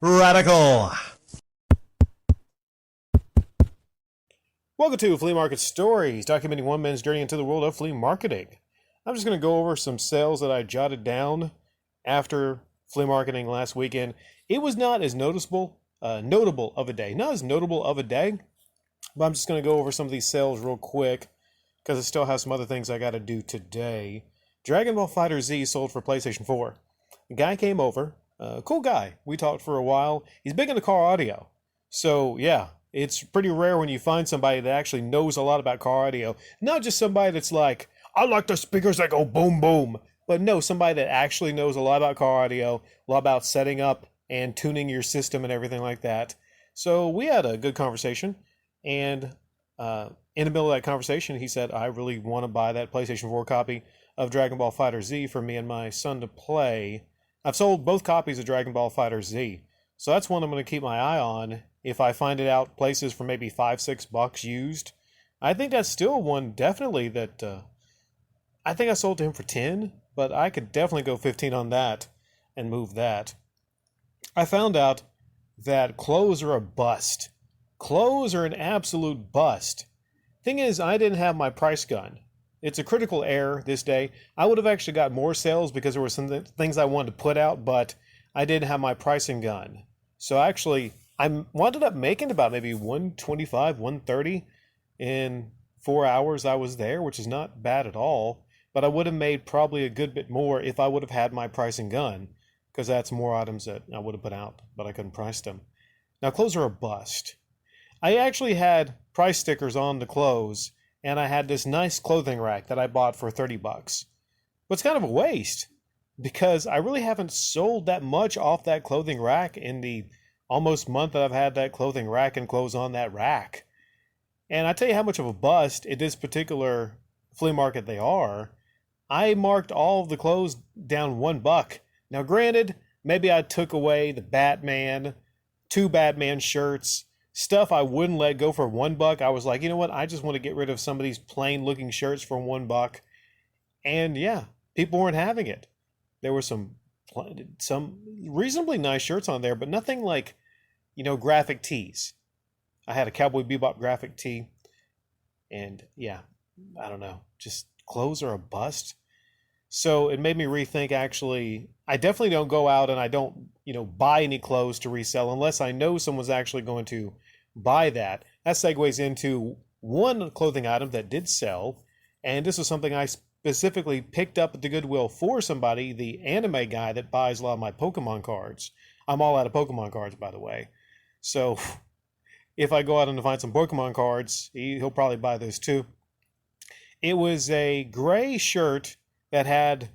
Radical. Welcome to Flea Market Stories, documenting one man's journey into the world of flea marketing. I'm just going to go over some sales that I jotted down after flea marketing last weekend. It was not as notable of a day. Not as notable of a day, but I'm just going to go over some of these sales real quick because I still have some other things I got to do today. Dragon Ball FighterZ sold for PlayStation 4. A guy came over, cool guy. We talked for a while. He's big into car audio. So, yeah, it's pretty rare when you find somebody that actually knows a lot about car audio. Not just somebody that's like, I like the speakers that go boom boom. But no, somebody that actually knows a lot about car audio, a lot about setting up and tuning your system and everything like that. So we had a good conversation. And in the middle of that conversation, he said, I really want to buy that PlayStation 4 copy of Dragon Ball FighterZ for me and my son to play. I've sold both copies of Dragon Ball FighterZ. So that's one I'm going to keep my eye on. If I find it out places for maybe $5-6 used, I think that's still one definitely that I think I sold to him for 10, but I could definitely go 15 on that and move that. I found out that clothes are a bust. Clothes are an absolute bust. Thing is, I didn't have my price gun. It's a critical error this day. I would have actually got more sales because there were some things I wanted to put out, but I didn't have my pricing gun. So actually, I wound up making about maybe 125, 130 in 4 hours I was there, which is not bad at all. But I would have made probably a good bit more if I would have had my pricing gun, because that's more items that I would have put out, but I couldn't price them. Now, clothes are a bust. I actually had price stickers on the clothes, and I had this nice clothing rack that I bought for $30. But it's kind of a waste, because I really haven't sold that much off that clothing rack in the almost month that I've had that clothing rack and clothes on that rack. And I tell you how much of a bust at this particular flea market they are. I marked all of the clothes down $1. Now granted, maybe I took away the Batman, 2 Batman shirts, stuff I wouldn't let go for $1. I was like, you know what? I just want to get rid of some of these plain looking shirts for $1. And yeah, people weren't having it. There were some reasonably nice shirts on there, but nothing like, graphic tees. I had a Cowboy Bebop graphic tee, and yeah, I don't know, just clothes are a bust. So it made me rethink. Actually, I definitely don't go out and I don't, buy any clothes to resell unless I know someone's actually going to buy that. That segues into one clothing item that did sell, and this was something I specifically picked up at the Goodwill for somebody, the anime guy that buys a lot of my Pokemon cards. I'm all out of Pokemon cards, by the way. So if I go out and find some Pokemon cards, he'll probably buy those too. It was a gray shirt that had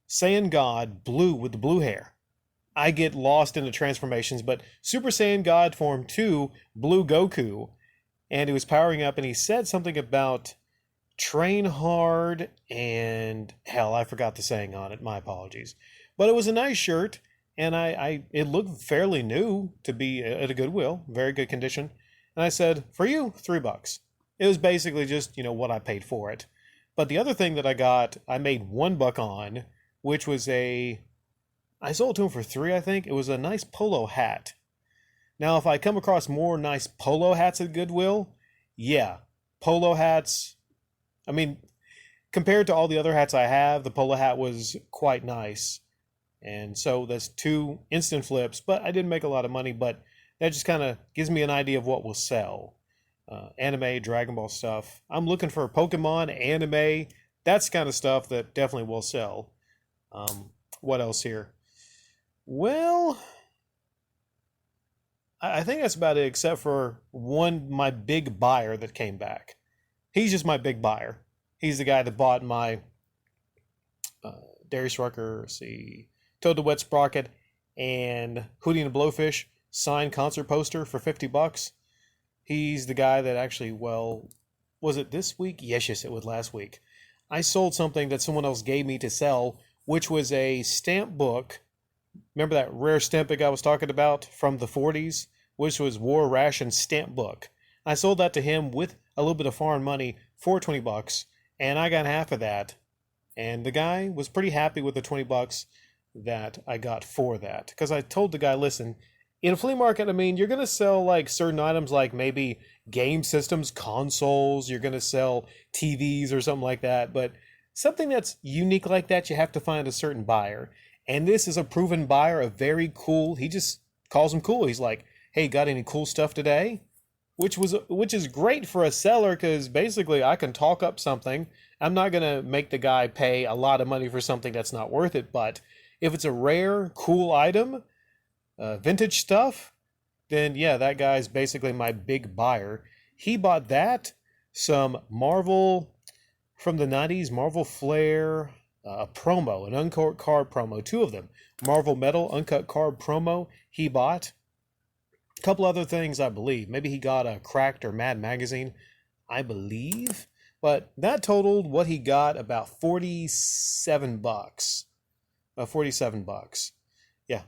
Saiyan God blue with the blue hair. I get lost in the transformations, but Super Saiyan God Form 2, Blue Goku, and he was powering up, and he said something about train hard, and hell, I forgot the saying on it. My apologies. But it was a nice shirt, and it looked fairly new to be at a Goodwill, very good condition. And I said, for you, $3. It was basically just, what I paid for it. But the other thing that I got, I made $1 on, which was I sold to him for $3, I think. It was a nice polo hat. Now, if I come across more nice polo hats at Goodwill, yeah, polo hats, I mean, compared to all the other hats I have, the polo hat was quite nice. And so that's 2 instant flips, but I didn't make a lot of money, but that just kind of gives me an idea of what will sell. Anime, Dragon Ball stuff. I'm looking for Pokemon, anime, that's kind of stuff that definitely will sell. What else here? Well, I think that's about it, except for my big buyer that came back. He's just my big buyer. He's the guy that bought my Darius Rucker, Toad the Wet Sprocket, and Hootie and the Blowfish signed concert poster for $50. He's the guy that actually, was it this week? Yes, it was last week. I sold something that someone else gave me to sell, which was a stamp book. Remember that rare stamp book I was talking about from the 40s, which was War Ration stamp book. I sold that to him with a little bit of foreign money for $20, and I got half of that. And the guy was pretty happy with the $20. that I got for that. Because I told the guy, listen, in a flea market, I mean, you're going to sell like certain items like maybe game systems, consoles, you're going to sell TVs or something like that. But something that's unique like that, you have to find a certain buyer. And this is a proven buyer, a very cool, he just calls him cool. He's like, hey, got any cool stuff today? Which is great for a seller because basically I can talk up something. I'm not gonna make the guy pay a lot of money for something that's not worth it, but if it's a rare, cool item, vintage stuff, then yeah, that guy's basically my big buyer. He bought that, some Marvel from the 90s, Marvel Flair, a promo, an uncut card promo, two of them. Marvel Metal uncut card promo he bought. A couple other things, I believe. Maybe he got a Cracked or Mad magazine, I believe. But that totaled what he got about 47 bucks. 47 bucks. Yeah.